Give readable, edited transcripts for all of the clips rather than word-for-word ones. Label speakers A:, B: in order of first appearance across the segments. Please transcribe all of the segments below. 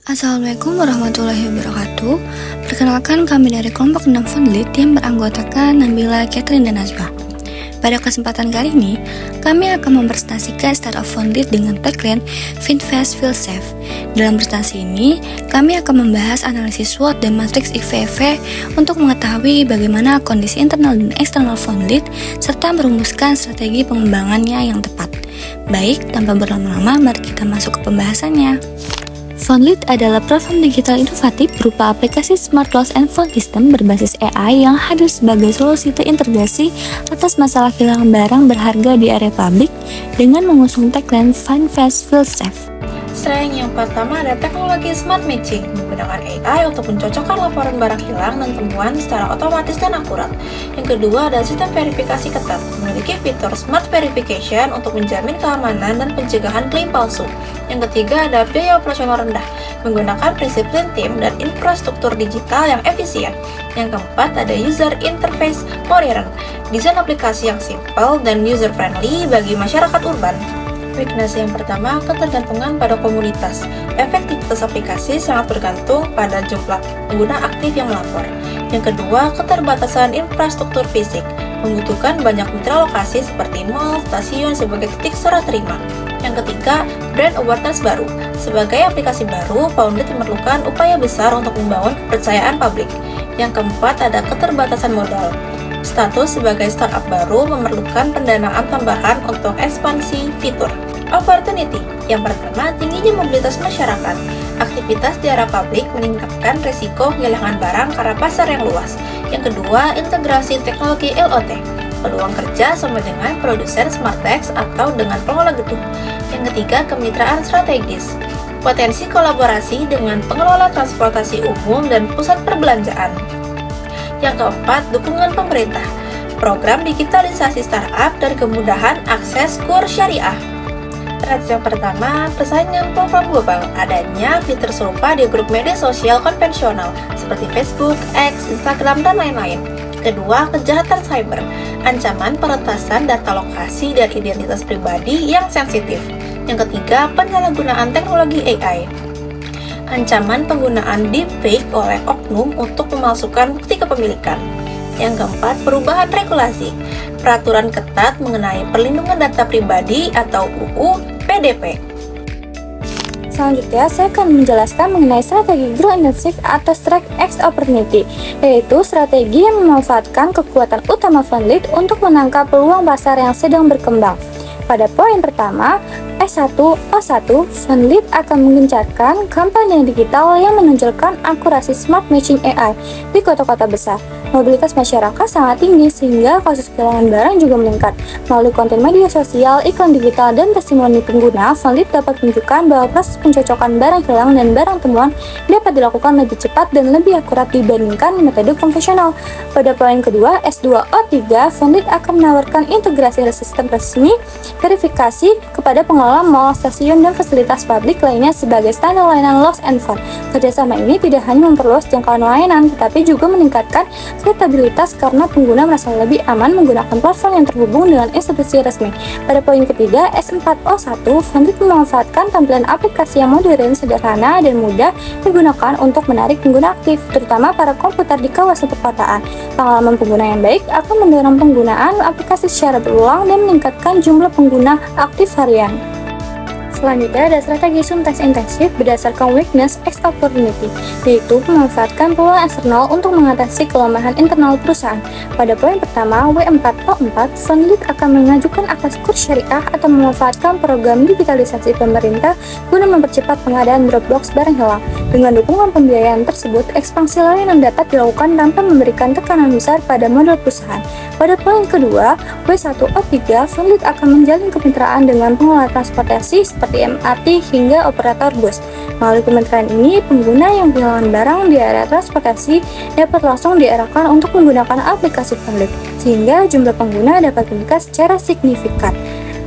A: Assalamualaikum warahmatullahi wabarakatuh. Perkenalkan, kami dari kelompok 6 Fundlit yang beranggotakan Nabila, Catherine, dan Najwa. Pada kesempatan kali ini, kami akan mempresentasikan startup Fundlit dengan tagline Think Fast, Feel Safe. Dalam presentasi ini, kami akan membahas analisis SWOT dan matriks IVV untuk mengetahui bagaimana kondisi internal dan eksternal Fundlit serta merumuskan strategi pengembangannya yang tepat. Baik, tanpa berlama-lama, mari kita masuk ke pembahasannya. Fundlit adalah platform digital inovatif berupa aplikasi Smart Loss and Found System berbasis AI yang hadir sebagai solusi terintegrasi atas masalah kehilangan barang berharga di area publik dengan mengusung tagline Find Fast, Feel Safe.
B: Strength yang pertama ada teknologi Smart Matching, menggunakan AI untuk mencocokkan laporan barang hilang dan temuan secara otomatis dan akurat. Yang kedua ada sistem verifikasi ketat, memiliki fitur Smart Verification untuk menjamin keamanan dan pencegahan klaim palsu. Yang ketiga ada biaya operasional rendah, menggunakan prinsip lean team dan infrastruktur digital yang efisien. Yang keempat ada user interface modern, desain aplikasi yang simple dan user friendly bagi masyarakat urban. Weakness yang pertama, ketergantungan pada komunitas. Efektivitas aplikasi sangat bergantung pada jumlah pengguna aktif yang melapor. Yang kedua, keterbatasan infrastruktur fisik. Membutuhkan banyak mitra lokasi seperti mall, stasiun sebagai titik serah terima. Yang ketiga, brand awareness baru. Sebagai aplikasi baru, Fundlit memerlukan upaya besar untuk membangun kepercayaan publik. Yang keempat, ada keterbatasan modal. Status sebagai startup baru memerlukan pendanaan tambahan untuk ekspansi fitur. Opportunity. Yang pertama, tingginya mobilitas masyarakat. Aktivitas di area publik meningkatkan risiko kehilangan barang karena pasar yang luas. Yang kedua, integrasi teknologi IoT. Peluang kerja sama dengan produsen Smarttex atau dengan pengelola gedung. Yang ketiga, kemitraan strategis. Potensi kolaborasi dengan pengelola transportasi umum dan pusat perbelanjaan. Yang keempat, dukungan pemerintah, program digitalisasi startup dan kemudahan akses KUR syariah. Threats yang pertama, persaingan platform global, adanya fitur serupa di grup media sosial konvensional seperti Facebook, X, Instagram, dan lain-lain. Kedua, kejahatan cyber, ancaman peretasan data lokasi dan identitas pribadi yang sensitif. Yang ketiga, penyalahgunaan teknologi AI. Ancaman penggunaan deepfake oleh oknum untuk memalsukan bukti kepemilikan. Yang keempat, perubahan regulasi. Peraturan ketat mengenai perlindungan data pribadi atau UU PDP.
C: Selanjutnya, saya akan menjelaskan mengenai strategi Grow Intensif atau Strike X Opportunity, yaitu strategi yang memanfaatkan kekuatan utama Fundlit untuk menangkap peluang pasar yang sedang berkembang. Pada poin pertama, S1O1, Fundlit akan menggencarkan kampanye digital yang menonjolkan akurasi Smart Matching AI di kota-kota besar. Mobilitas masyarakat sangat tinggi sehingga kasus kehilangan barang juga meningkat. Melalui konten media sosial, iklan digital, dan testimoni pengguna, Fundlit dapat menunjukkan bahwa proses pencocokan barang hilang dan barang temuan dapat dilakukan lebih cepat dan lebih akurat dibandingkan metode konvensional. Pada poin kedua, S2O3, Fundlit akan menawarkan integrasi sistem resmi verifikasi kepada pengelola mall, stasiun, dan fasilitas publik lainnya sebagai standar layanan loss and found. Kerjasama ini tidak hanya memperluas jangkauan layanan, tetapi juga meningkatkan stabilitas karena pengguna merasa lebih aman menggunakan platform yang terhubung dengan institusi resmi. Pada poin ketiga, S4O1, Fundlit memanfaatkan tampilan aplikasi yang modern, sederhana, dan mudah digunakan untuk menarik pengguna aktif, terutama para komputer di kawasan perkotaan. Pengalaman pengguna yang baik akan mendorong penggunaan aplikasi secara berulang dan meningkatkan jumlah pengguna aktif harian. Selanjutnya ada strategi Sumtex intensif berdasarkan weakness X opportunity, yaitu memanfaatkan peluang eksternal untuk mengatasi kelemahan internal perusahaan. Pada poin pertama, W4O4, Fundlit akan mengajukan akses KUR syariah atau memanfaatkan program digitalisasi pemerintah guna mempercepat pengadaan drop box barang hilang. Dengan dukungan pembiayaan tersebut, ekspansi layanan dapat dilakukan tanpa memberikan tekanan besar pada modal perusahaan. Pada poin kedua, W1O3, Fundlit akan menjalin kemitraan dengan pengelola transportasi seperti MRT hingga operator bus. Melalui kemitraan ini, pengguna yang kehilangan barang di area transportasi dapat langsung diarahkan untuk menggunakan aplikasi Fundlit, sehingga jumlah pengguna dapat meningkat secara signifikan.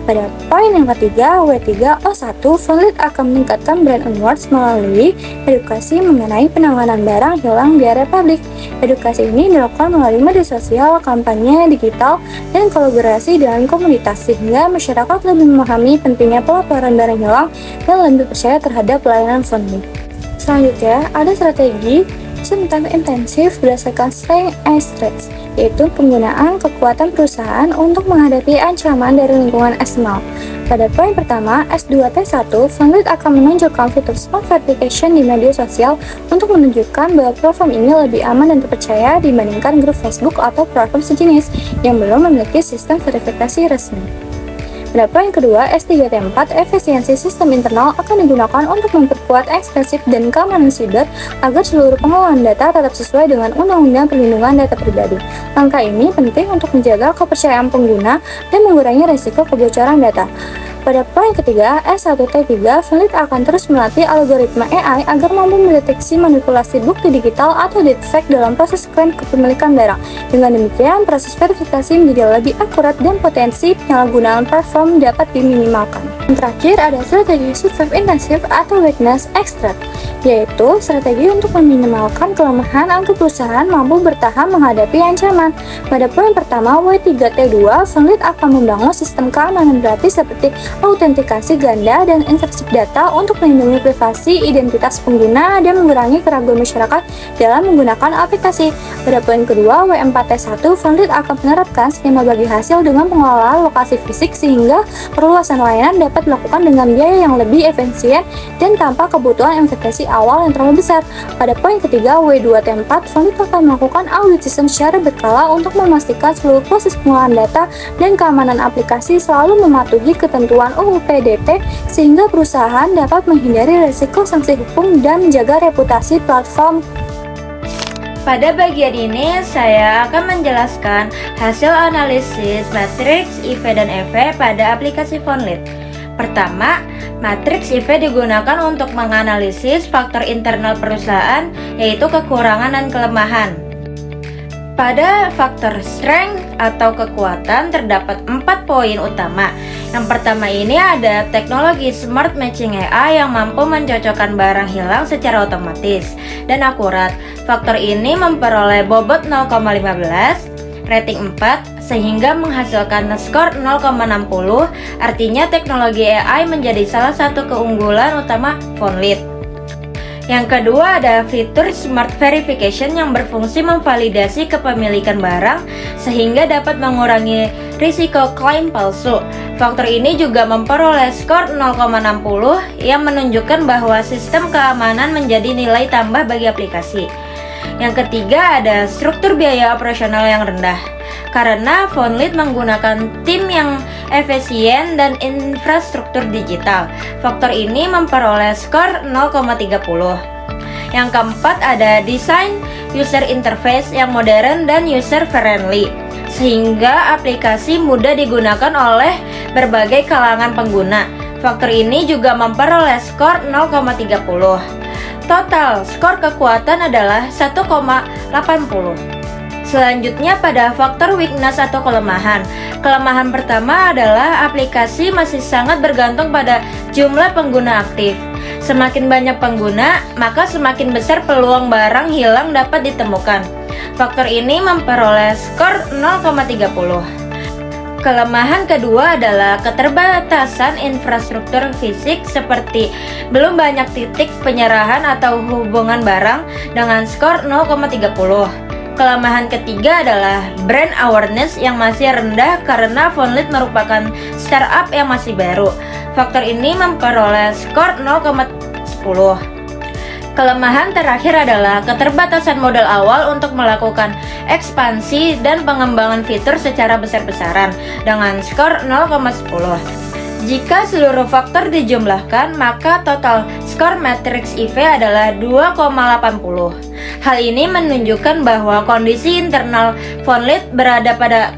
C: Pada poin yang ketiga, W3O1, Fundlit akan meningkatkan brand awareness melalui edukasi mengenai penanganan barang hilang di area publik. Edukasi ini dilakukan melalui media sosial, kampanye digital, dan kolaborasi dengan komunitas, sehingga masyarakat lebih memahami pentingnya pelaporan barang hilang dan lebih percaya terhadap pelayanan Fundlit. Selanjutnya, ada strategi time intensif berdasarkan strength and threats, yaitu penggunaan kekuatan perusahaan untuk menghadapi ancaman dari lingkungan eksternal. Pada poin pertama, S2T1, Fundlit akan menunjukkan fitur Smart Verification di media sosial untuk menunjukkan bahwa platform ini lebih aman dan terpercaya dibandingkan grup Facebook atau platform sejenis yang belum memiliki sistem verifikasi resmi. Pada poin kedua, S3T4, efisiensi sistem internal akan digunakan untuk memperkuat ekspresif dan keamanan siber agar seluruh pengelolaan data tetap sesuai dengan Undang-Undang Perlindungan Data Pribadi. Langkah ini penting untuk menjaga kepercayaan pengguna dan mengurangi risiko kebocoran data. Pada poin ketiga, S1T3, Fundlit akan terus melatih algoritma AI agar mampu mendeteksi manipulasi bukti digital atau deepfake dalam proses klaim kepemilikan barang. Dengan demikian, proses verifikasi menjadi lebih akurat dan potensi penyalahgunaan platform dapat diminimalkan. Yang terakhir, ada strategi survive intensif atau weakness extract, yaitu strategi untuk meminimalkan kelemahan agar perusahaan mampu bertahan menghadapi ancaman. Pada poin pertama, W3T2, Fundlit akan membangun sistem keamanan gratis seperti autentikasi ganda dan insertif data untuk melindungi privasi identitas pengguna dan mengurangi keraguan masyarakat dalam menggunakan aplikasi. Pada poin kedua, W4T1, Fundlit akan menerapkan skema bagi hasil dengan pengelolaan lokasi fisik sehingga perluasan layanan dapat dilakukan dengan biaya yang lebih efisien dan tanpa kebutuhan investasi awal yang terlalu besar. Pada poin ketiga, W2T4, Fundlit akan melakukan audit sistem secara berkala untuk memastikan seluruh proses pengolahan data dan keamanan aplikasi selalu mematuhi ketentuan UU PDP sehingga perusahaan dapat menghindari risiko sanksi hukum dan menjaga reputasi platform.
B: Pada bagian ini, saya akan menjelaskan hasil analisis matriks IV dan EV pada aplikasi Fundlit. Pertama, matriks IV digunakan untuk menganalisis faktor internal perusahaan, yaitu kekurangan dan kelemahan. Pada faktor strength atau kekuatan terdapat 4 poin utama. Yang pertama ini ada teknologi Smart Matching AI yang mampu mencocokkan barang hilang secara otomatis dan akurat. Faktor ini memperoleh bobot 0,15, rating 4, sehingga menghasilkan skor 0,60. Artinya teknologi AI menjadi salah satu keunggulan utama Fundlit. Yang kedua ada fitur Smart Verification yang berfungsi memvalidasi kepemilikan barang sehingga dapat mengurangi risiko klaim palsu. Faktor ini juga memperoleh skor 0,60 yang menunjukkan bahwa sistem keamanan menjadi nilai tambah bagi aplikasi. Yang ketiga ada struktur biaya operasional yang rendah. Karena Fundlit menggunakan tim yang efisien dan infrastruktur digital, faktor ini memperoleh skor 0,30. Yang keempat ada desain user interface yang modern dan user friendly, sehingga aplikasi mudah digunakan oleh berbagai kalangan pengguna. Faktor ini juga memperoleh skor 0,30. Total skor kekuatan adalah 1,80. Selanjutnya pada faktor weakness atau kelemahan. Kelemahan pertama adalah aplikasi masih sangat bergantung pada jumlah pengguna aktif. Semakin banyak pengguna, maka semakin besar peluang barang hilang dapat ditemukan. Faktor ini memperoleh skor 0,30. Kelemahan kedua adalah keterbatasan infrastruktur fisik seperti belum banyak titik penyerahan atau hubungan barang dengan skor 0,30. Kelemahan ketiga adalah brand awareness yang masih rendah karena Fundlit merupakan startup yang masih baru. Faktor ini memperoleh skor 0,10. Kelemahan terakhir adalah keterbatasan modal awal untuk melakukan ekspansi dan pengembangan fitur secara besar-besaran dengan skor 0,10. Jika seluruh faktor dijumlahkan, maka total skor matriks IV adalah 2,80. Hal ini menunjukkan bahwa kondisi internal Fundlit berada pada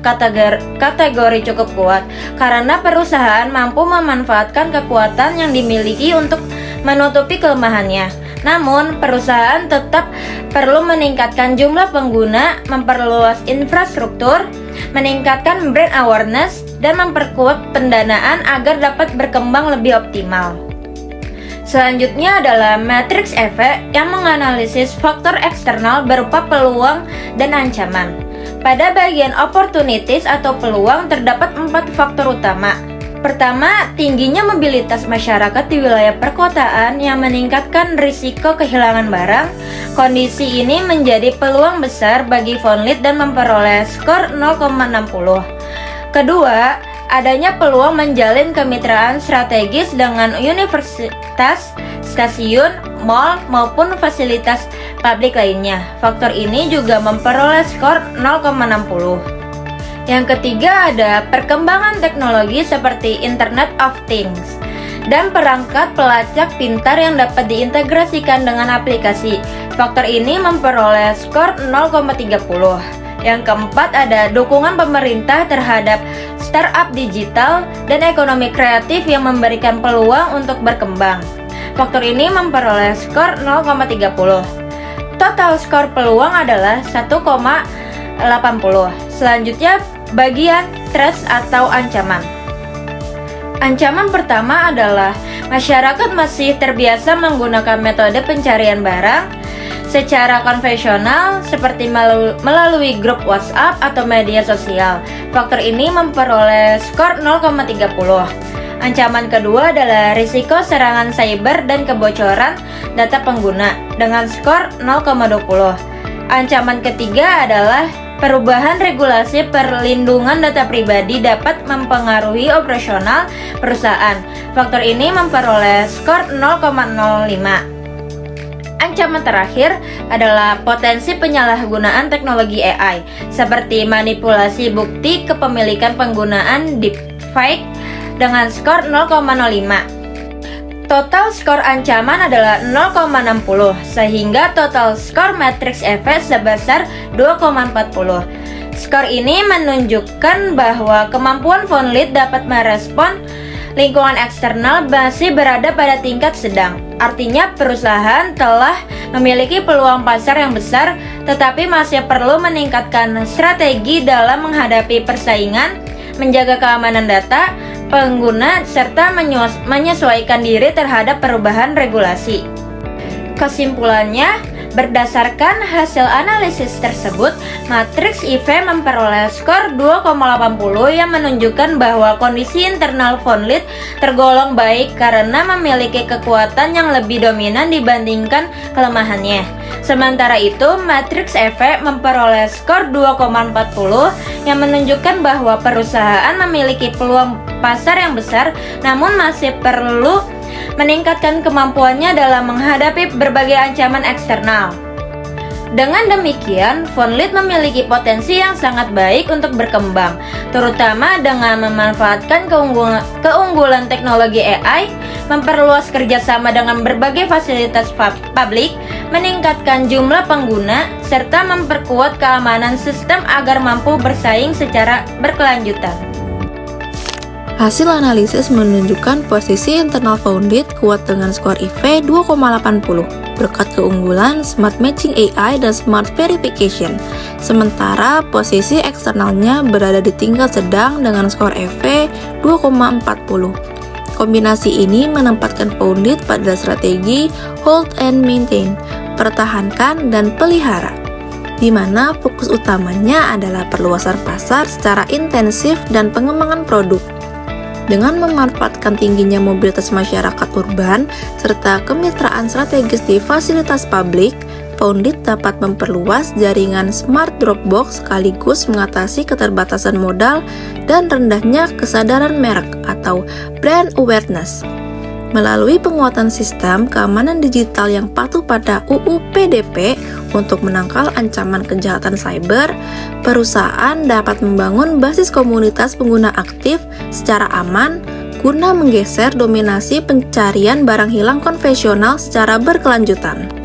B: kategori cukup kuat karena perusahaan mampu memanfaatkan kekuatan yang dimiliki untuk menutupi kelemahannya. Namun, perusahaan tetap perlu meningkatkan jumlah pengguna, memperluas infrastruktur, meningkatkan brand awareness, dan memperkuat pendanaan agar dapat berkembang lebih optimal. Selanjutnya adalah matriks EV yang menganalisis faktor eksternal berupa peluang dan ancaman. Pada bagian opportunities atau peluang terdapat 4 faktor utama.
D: Pertama, tingginya mobilitas masyarakat di wilayah perkotaan yang meningkatkan risiko kehilangan barang. Kondisi ini menjadi peluang besar bagi Vonlit dan memperoleh skor 0,60. Kedua, adanya peluang menjalin kemitraan strategis dengan universitas, stasiun, mal, maupun fasilitas publik lainnya. Faktor ini juga memperoleh skor 0,60. Yang ketiga ada perkembangan teknologi seperti Internet of Things dan perangkat pelacak pintar yang dapat diintegrasikan dengan aplikasi. Faktor ini memperoleh skor 0,30. Yang keempat ada dukungan pemerintah terhadap startup digital dan ekonomi kreatif yang memberikan peluang untuk berkembang. Faktor ini memperoleh skor 0,30. Total skor peluang adalah 1,80. Selanjutnya bagian threats atau ancaman. Ancaman pertama adalah masyarakat masih terbiasa menggunakan metode pencarian barang secara konvensional seperti melalui grup WhatsApp atau media sosial. Faktor ini memperoleh skor 0,30. Ancaman kedua adalah risiko serangan cyber dan kebocoran data pengguna dengan skor 0,20. Ancaman ketiga adalah perubahan regulasi perlindungan data pribadi dapat mempengaruhi operasional perusahaan. Faktor ini memperoleh skor 0,05. Ancaman terakhir adalah potensi penyalahgunaan teknologi AI, seperti manipulasi bukti kepemilikan penggunaan deepfake dengan skor 0,05. Total skor ancaman adalah 0,60, sehingga total skor matriks efek sebesar 2,40. Skor ini menunjukkan bahwa kemampuan Vonlit dapat merespon lingkungan eksternal masih berada pada tingkat sedang. Artinya perusahaan telah memiliki peluang pasar yang besar, tetapi masih perlu meningkatkan strategi dalam menghadapi persaingan, menjaga keamanan data pengguna, serta menyesuaikan diri terhadap perubahan regulasi. Kesimpulannya, berdasarkan hasil analisis tersebut, matriks IV memperoleh skor 2,80 yang menunjukkan bahwa kondisi internal Vonlit tergolong baik karena memiliki kekuatan yang lebih dominan dibandingkan kelemahannya. Sementara itu, matriks EV memperoleh skor 2,40 yang menunjukkan bahwa perusahaan memiliki peluang pasar yang besar, namun masih perlu meningkatkan kemampuannya dalam menghadapi berbagai ancaman eksternal. Dengan demikian, Vonlit memiliki potensi yang sangat baik untuk berkembang, terutama dengan memanfaatkan keunggulan teknologi AI, memperluas kerjasama dengan berbagai fasilitas publik, meningkatkan jumlah pengguna, serta memperkuat keamanan sistem agar mampu bersaing secara berkelanjutan.
E: Hasil analisis menunjukkan posisi internal Vonlit kuat dengan skor IV 2,80 berkat keunggulan Smart Matching AI dan Smart Verification. Sementara posisi eksternalnya berada di tingkat sedang dengan skor EV 2,40. Kombinasi ini menempatkan Vonlit pada strategi hold and maintain, pertahankan dan pelihara, di mana fokus utamanya adalah perluasan pasar secara intensif dan pengembangan produk. Dengan memanfaatkan tingginya mobilitas masyarakat urban serta kemitraan strategis di fasilitas publik, Vonlit dapat memperluas jaringan Smart Dropbox sekaligus mengatasi keterbatasan modal dan rendahnya kesadaran merek atau brand awareness. Melalui penguatan sistem keamanan digital yang patuh pada UU PDP untuk menangkal ancaman kejahatan cyber, perusahaan dapat membangun basis komunitas pengguna aktif secara aman guna menggeser dominasi pencarian barang hilang konvensional secara berkelanjutan.